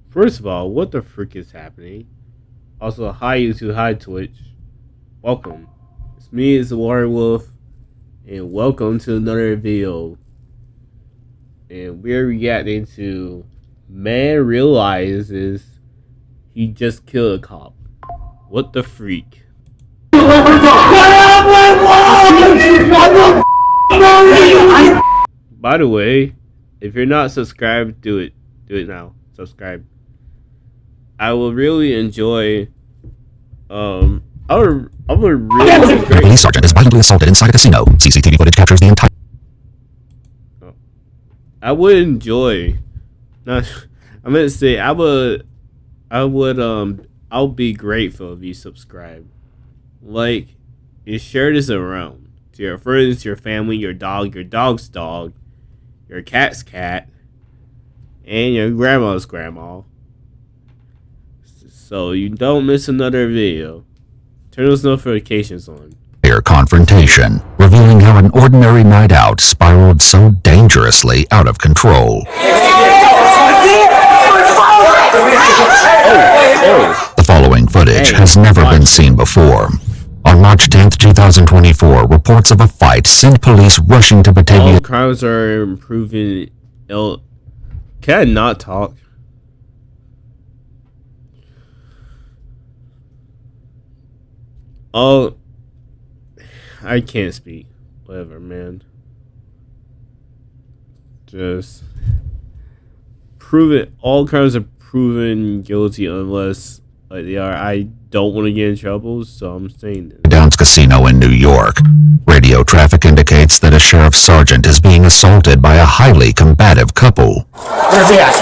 First of all, what the frick is happening? Also, hi YouTube, hi Twitch. Welcome. It's me, it's the Water Wolf, and welcome to another video. And we're reacting to man realizes he just killed a cop. What the freak? By the way, if you're not subscribed, do it. Do it now. Subscribe. I will really enjoy. I would really. A police sergeant is violently assaulted inside a casino. CCTV footage captures the entire. I would enjoy. Not. I'm gonna say I would. I'll be grateful if you subscribe. Like, you share this around to your friends, your family, your dog's dog, your cat's cat, and your grandma's grandma. So you don't miss another video. Turn those notifications on. Their confrontation, revealing how an ordinary night out spiraled so dangerously out of control. The following footage has never been seen before. On March 10th, 2024, reports of a fight sent police rushing to Batavia. All crimes are improving. Can I not talk? Oh, I can't speak. Whatever, man. Just prove it. All crimes are proven guilty unless they are. I don't want to get in trouble, so I'm saying this. Downs Casino in New York. Radio traffic indicates that a sheriff's sergeant is being assaulted by a highly combative couple. Where's he at?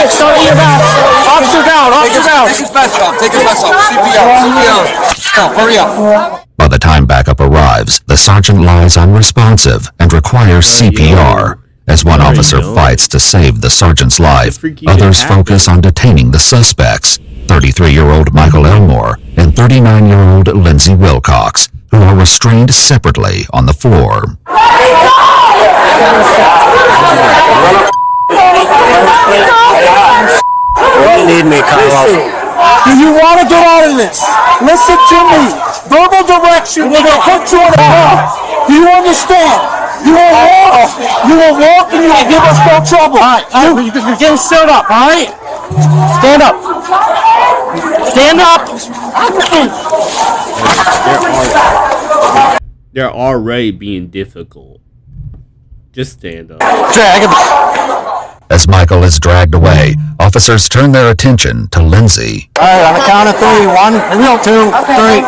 Start at your back. Officer down. Officer down. Take his vest off. Take his vest off. CPR. Come, hurry up. By the time backup arrives, the sergeant lies unresponsive and requires CPR. As one officer fights to save the sergeant's life, others focus on detaining the suspects, 33-year-old Michael Elmore and 39-year-old Lindsay Wilcox, who are restrained separately on the floor. You need me, Carlos. Do you want to get out of this? Listen to me. Verbal direction. We're going to put you in a car. Do you understand? You will walk. You will walk and you will give us no trouble. All right. You're getting stood up. All right. Stand up. Stand up. They're already being difficult. Just stand up. Drag him. As Michael is dragged away, officers turn their attention to Lindsay. All right, on the count of 3. 1, 2, 3.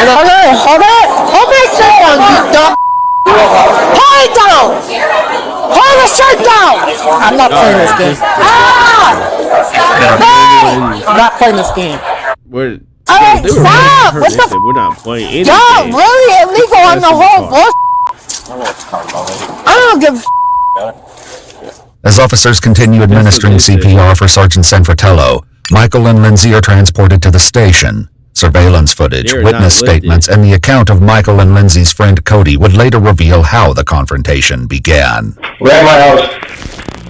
Hold it. Hold my shirt down, you dumb. Hold it down. Hold the shirt down. I'm not playing this game. I'm not playing this game. Stop. We're not playing anything. Y'all really illegal on the whole bullshit. I don't give a As officers continue administering CPR for Sergeant Sanfratello, Michael and Lindsay are transported to the station. Surveillance footage, witness statements, and the account of Michael and Lindsay's friend Cody would later reveal how the confrontation began. We're at my house,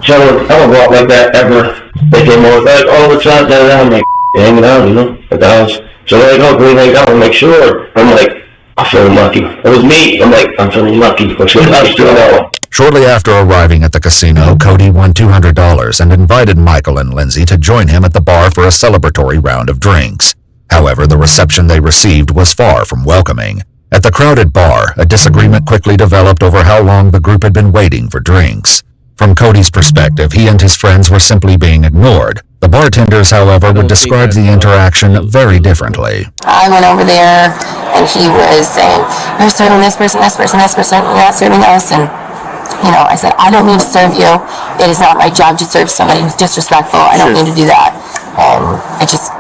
chilling. I don't walk like that ever. They came over, like, oh, what's up, I'm like, hanging out, you know, at the house. So they're like, oh, can we hang out? I'm like, sure. I'm like, I'm feeling lucky. It was me. I'm like, I'm feeling lucky. What's going on? Shortly after arriving at the casino, Cody won $200 and invited Michael and Lindsay to join him at the bar for a celebratory round of drinks. However, the reception they received was far from welcoming. At the crowded bar, a disagreement quickly developed over how long the group had been waiting for drinks. From Cody's perspective, he and his friends were simply being ignored. The bartenders, however, would describe the interaction very differently. I went over there, and he was saying, you're serving this person, you're not serving us, and you know, I said, I don't need to serve you. It is not my job to serve somebody who's disrespectful. I don't need to do that. I just,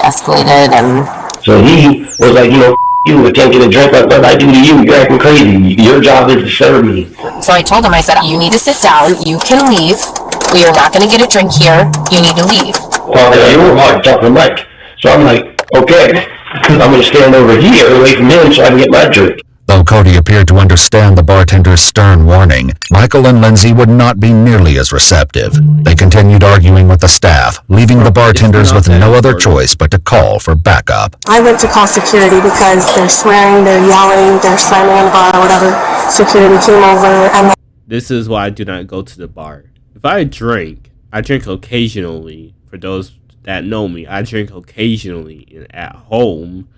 escalated, and... So he was like, you know, you can't get a drink like what I do to you. You're acting crazy. Your job is to serve me. So I told him, I said, you need to sit down. You can leave. We are not going to get a drink here. You need to leave. Well, you were hard talking Mike. So I'm like, okay. Because I'm going to stand over here away from him so I can get my drink. Though Cody appeared to understand the bartender's stern warning, Michael and Lindsay would not be nearly as receptive. They continued arguing with the staff, leaving the bartenders with no other choice but to call for backup. I went to call security because they're swearing, they're yelling, they're slamming on the bar or whatever. Security came over and... This is why I do not go to the bar. If I drink occasionally. For those that know me, I drink occasionally and at home.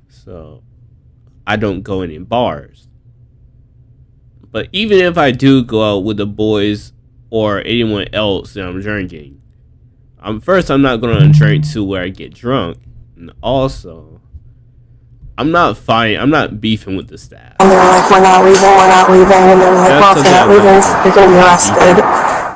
So I don't go in bars. But even if I do go out with the boys or anyone else that I'm drinking, I'm not going to drink to where I get drunk. And also, I'm not beefing with the staff. And they're like, we're not leaving. And they're like, well, if you're not leaving, you're going to be arrested.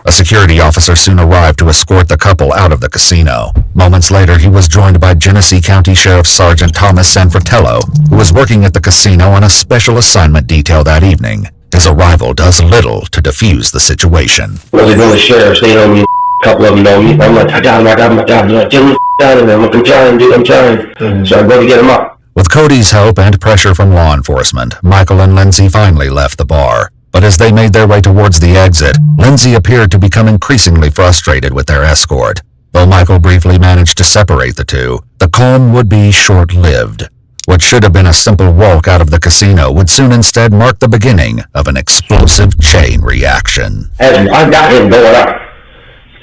A security officer soon arrived to escort the couple out of the casino. Moments later, he was joined by Genesee County Sheriff Sergeant Thomas Sanfratello, who was working at the casino on a special assignment detail that evening. His arrival does little to defuse the situation. Well, they're the sheriffs, they know me, a couple of them know me. I'm like, I got him. They're like, get him out of there. I'm like, I'm trying, dude, I'm trying. So I go to get him up. With Cody's help and pressure from law enforcement, Michael and Lindsay finally left the bar. But as they made their way towards the exit, Lindsay appeared to become increasingly frustrated with their escort. Though Michael briefly managed to separate the two, the calm would be short-lived. What should have been a simple walk out of the casino would soon instead mark the beginning of an explosive chain reaction. As I got him going up,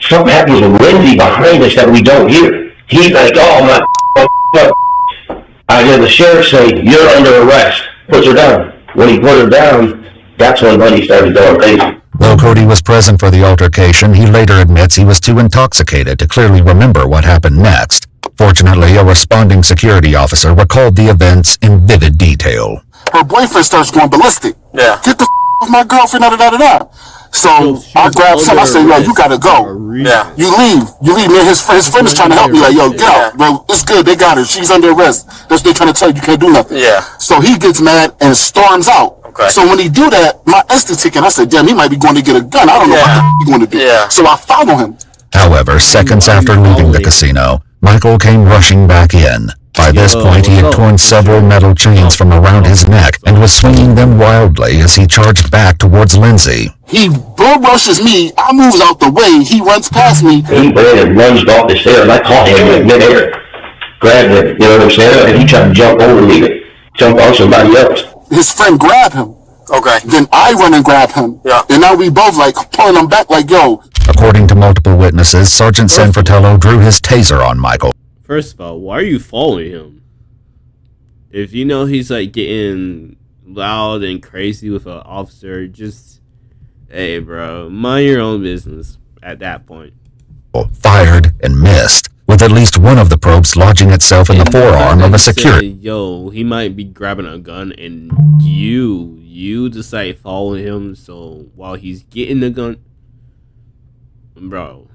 something happens with Lindsay behind us that we don't hear. He's like, oh my, I hear the sheriff say, you're under arrest. Puts her down. When he put her down, that's when Buddy started going crazy. Though Cody was present for the altercation, he later admits he was too intoxicated to clearly remember what happened next. Fortunately, a responding security officer recalled the events in vivid detail. Her boyfriend starts going ballistic. Yeah. Get the off my girlfriend, da-da-da-da-da. So I grabbed some, I said, yo, you gotta go. Yeah. You leave. Man, his friend is trying to help me, like, yo, get out, bro. It's good, they got her. She's under arrest. That's what they're trying to tell you, you can't do nothing. Yeah. So he gets mad and storms out. Okay. So when he do that, my Esther ticket, I said, damn, he might be going to get a gun. I don't know what he's going to do. Yeah. So I follow him. However, seconds after leaving the casino, Michael came rushing back in. By this point, he had torn several metal chains from around his neck and was swinging them wildly as he charged back towards Lindsay. He bull rushes me. I moves out the way. He runs past me. He ran and lunged off the stairs. I caught him in midair, grabbed him, you know what I'm saying? And he tried to jump over me, jump on somebody else. His friend grabbed him. Okay. Then I run and grab him. Yeah. And now we both like pulling him back like, yo. According to multiple witnesses, Sergeant Sanfratello drew his taser on Michael. First of all, why are you following him? If you know he's like getting loud and crazy with an officer, just, hey bro, mind your own business at that point. Fired and missed, with at least one of the probes lodging itself in the forearm of a security. Yo, he might be grabbing a gun and you decide to follow him, so while he's getting the gun, bro,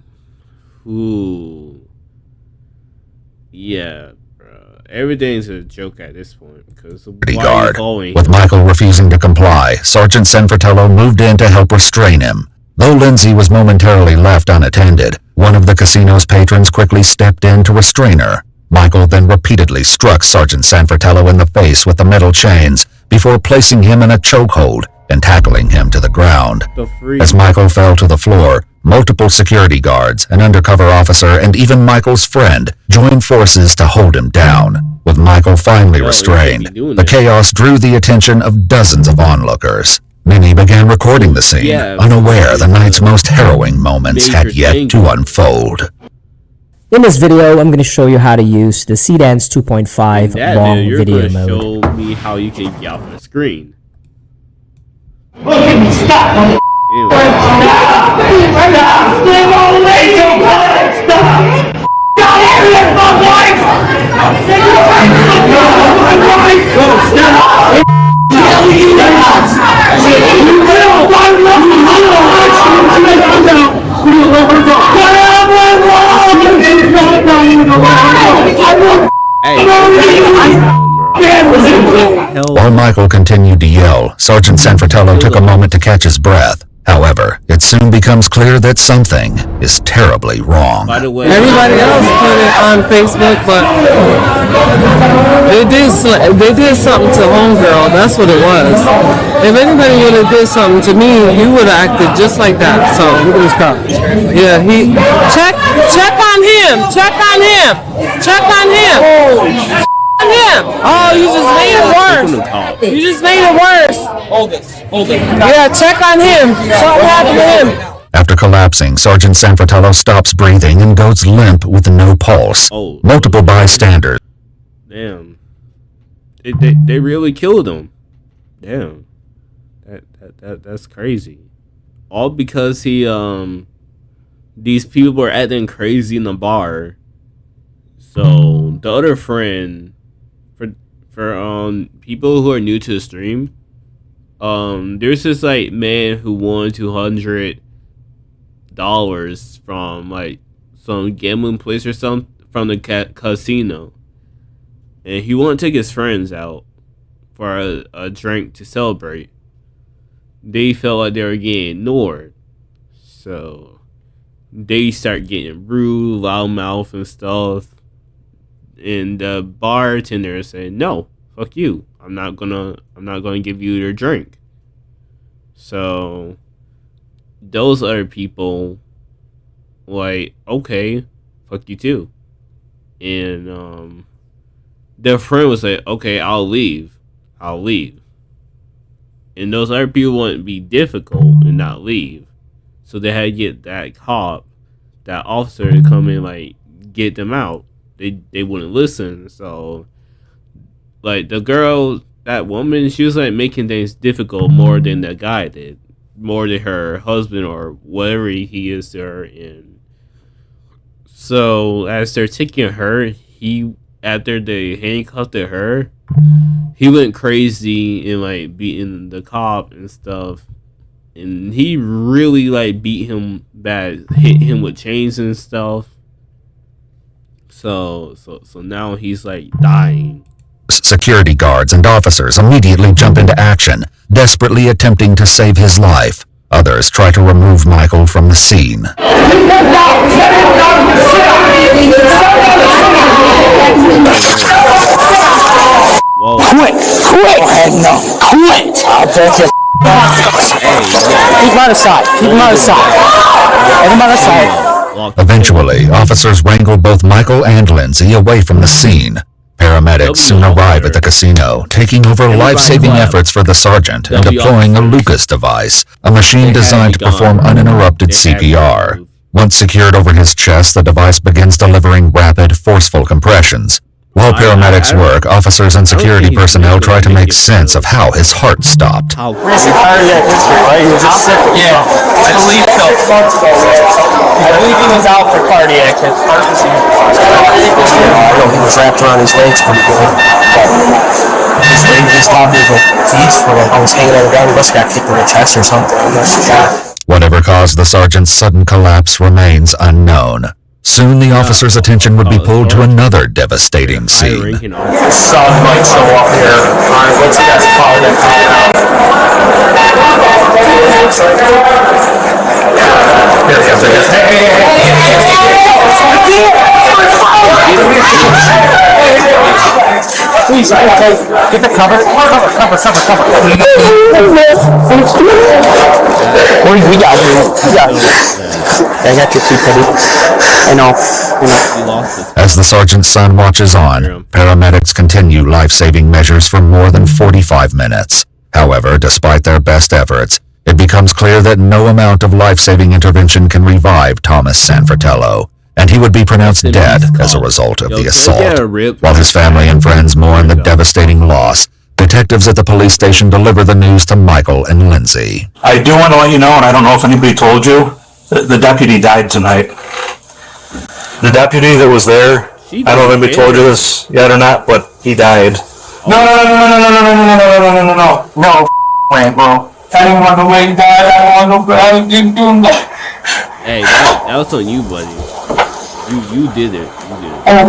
yeah, bro, everything's a joke at this point, because why are you following him? With Michael refusing to comply, Sergeant Sanfratello moved in to help restrain him. Though Lindsay was momentarily left unattended, one of the casino's patrons quickly stepped in to restrain her. Michael then repeatedly struck Sergeant Sanfratello in the face with the metal chains before placing him in a chokehold and tackling him to the ground. As Michael fell to the floor, multiple security guards, an undercover officer, and even Michael's friend joined forces to hold him down. With Michael finally restrained, the chaos drew the attention of dozens of onlookers. Many began recording the scene, unaware the night's most harrowing moments had yet to unfold. In this video, I'm going to show you how to use the CDance 2.5 long video mode. You're going to show me how you can get off the screen. Look at me, stop! Ew. Stop! Stay all the way to stop! God, that's my wife! No, stop! Tell you that! You will! I love While Michael continued to yell, Sergeant Sanfratello took a moment to catch his breath. However, it soon becomes clear that something is terribly wrong. By the way, everybody else put it on Facebook, but they did something to homegirl. That's what it was. If anybody would have did something to me, you would have acted just like that. So look at this cop. Yeah, he check on him. Check on him. Check on him. Him. Oh, you just made it worse. You just made it worse. Hold it. Yeah, check on him. Something happened to him. After collapsing, Sergeant Sanfratello stops breathing and goes limp with no pulse. Multiple bystanders. Damn. They really killed him. Damn. That's crazy. All because these people were acting crazy in the bar. So the other friend, for people who are new to the stream, there's this like man who won $200 from like some gambling place or something from the casino, and he wanted to take his friends out for a drink to celebrate. They felt like they were getting ignored, so they start getting rude, loudmouth and stuff. And the bartender said, "No, fuck you. I'm not gonna give you your drink." So those other people, like, okay, fuck you too. And their friend was like, "Okay, I'll leave." And those other people wouldn't be difficult and not leave, so they had to get that officer to come in, like, get them out. They wouldn't listen. So like the girl, that woman, she was like making things difficult more than the guy did, more than her husband or whatever he is to her. And so as they're taking her, after they handcuffed her, he went crazy and like beating the cop and stuff. And he really like beat him bad, hit him with chains and stuff. So now he's like dying. Security guards and officers immediately jump into action, desperately attempting to save his life. Others try to remove Michael from the scene. Whoa. Quit! No, quit! I'll take you. Keep him out of sight. Keep him out of sight. Get him out of sight. Eventually, officers wrangle both Michael and Lindsay away from the scene. Paramedics soon arrive at the casino, taking over life-saving efforts for the sergeant and deploying a Lucas device, a machine designed to perform uninterrupted CPR. Once secured over his chest, the device begins delivering rapid, forceful compressions. While paramedics work, officers and security personnel try to make sense of how his heart stopped. I believe so. I believe he was out for cardiac. He was wrapped around his legs pretty good. His leg just stopped his teeth. I was hanging on the ground. He must have got kicked in the chest or something. I'm not sure. Whatever caused the sergeant's sudden collapse remains unknown. Soon the officer's attention would be pulled to another devastating scene. The sun might show up here. Alright, what's the best call that coming out? Here he is. Please, get the cover. Cover. We got you. I got your feet, Teddy. I know. As the sergeant's son watches on, paramedics continue life-saving measures for more than 45 minutes. However, despite their best efforts, it becomes clear that no amount of life-saving intervention can revive Thomas Sanfratello, and he would be pronounced dead as a result of the assault. While his family and friends mourn the devastating loss, detectives at the police station deliver the news to Michael and Lindsay. I do want to let you know, and I don't know if anybody told you, the deputy died tonight. The deputy that was there, I don't know if anybody told you this yet or not, but he died. No, bro. I didn't want to wait, Dad. I didn't do that. Hey, that was on you, buddy. You did it. My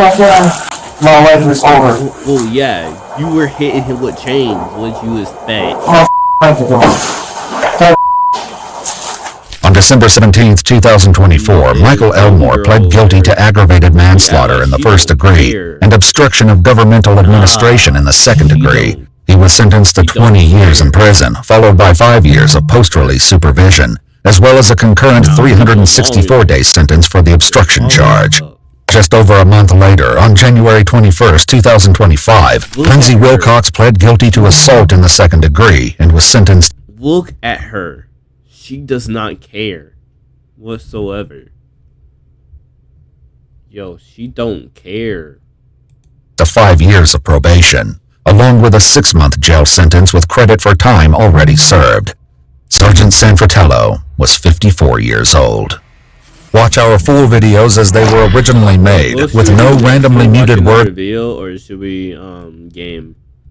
life was over. Well, yeah, you were hitting him with chains. What you expect? December 17, 2024, Michael Elmore pled guilty to aggravated manslaughter in the first degree and obstruction of governmental administration in the second degree. He was sentenced to 20 years in prison, followed by 5 years of post-release supervision, as well as a concurrent 364-day sentence for the obstruction charge. Just over a month later, on January 21, 2025, Lindsay Wilcox pled guilty to assault in the second degree and was sentenced. Look at her. She does not care whatsoever. Yo, she don't care. To 5 years of probation, along with a 6-month jail sentence with credit for time already served. Sergeant Sanfratello was 54 years old. Watch our full videos as they were originally made, with no randomly muted word. Reveal, or should we game?